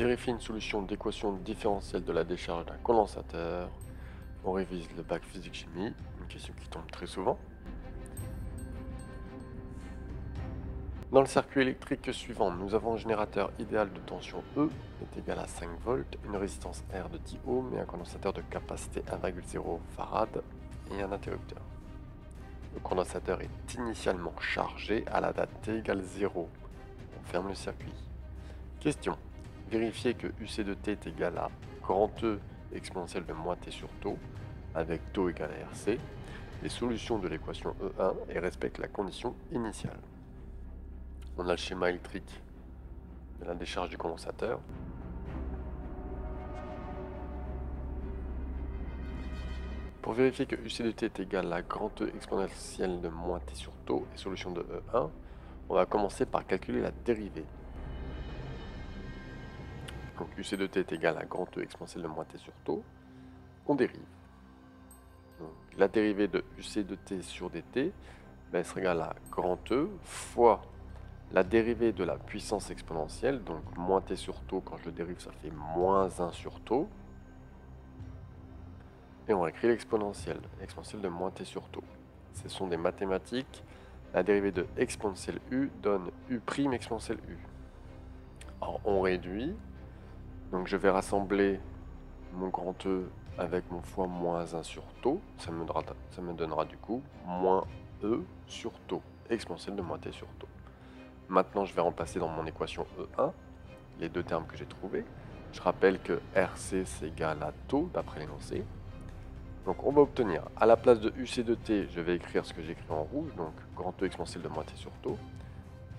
Vérifier une solution d'équation différentielle de la décharge d'un condensateur. On révise le bac physique-chimie, une question qui tombe très souvent. Dans le circuit électrique suivant, nous avons un générateur idéal de tension E est égal à 5 volts, une résistance R de 10 ohms et un condensateur de capacité 1,0 farad et un interrupteur. Le condensateur est initialement chargé à la date t égale 0. On ferme le circuit. Question. Vérifiez que UC de t est égal à grand E exponentielle de moins t sur tau, avec tau égale à RC, les solutions de l'équation E1 et respectent la condition initiale. On a le schéma électrique de la décharge du condensateur. Pour vérifier que UC de t est égal à grand E exponentielle de moins t sur tau et solution de E1, on va commencer par calculer la dérivée. Donc UC de t est égal à grand E exponentielle de moins t sur tau. On dérive. Donc, la dérivée de UC de t sur dt elle sera égale à grand E fois la dérivée de la puissance exponentielle, donc moins t sur tau, quand je le dérive, ça fait moins 1 sur tau. Et on écrit l'exponentielle de moins t sur tau. Ce sont des mathématiques. La dérivée de exponentielle u donne u' exponentielle u. Alors on réduit. Donc je vais rassembler mon grand E avec mon fois moins 1 sur tau. Ça me donnera du coup moins E sur tau, exponentielle de moins t sur tau. Maintenant, je vais remplacer dans mon équation E1 les deux termes que j'ai trouvés. Je rappelle que RC c'est égal à tau d'après l'énoncé. Donc on va obtenir, à la place de UC de t, je vais écrire ce que j'ai écrit en rouge, donc grand E exponentielle de moins t sur tau.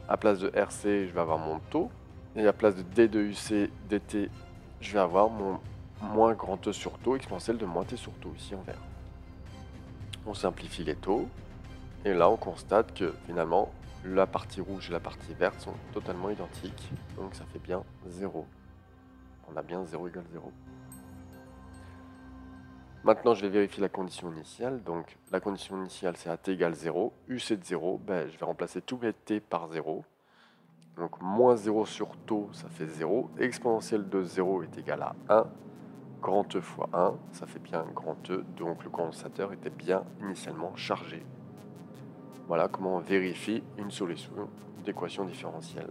À la place de RC, je vais avoir mon tau. Et à la place de D de UC dt, je vais avoir mon moins grand E sur tau exponentielle de moins t sur tau, ici en vert. On simplifie les taux. Et là, on constate que finalement, la partie rouge et la partie verte sont totalement identiques. Donc ça fait bien 0. On a bien 0 égale 0. Maintenant, je vais vérifier la condition initiale. Donc la condition initiale, c'est à t égale 0. U, c'est de 0. Je vais remplacer tous mes t par 0. Donc moins 0 sur tau, ça fait 0. Exponentielle de 0 est égale à 1. Grand E fois 1, ça fait bien grand E. Donc le condensateur était bien initialement chargé. Voilà comment on vérifie une solution d'équation différentielle.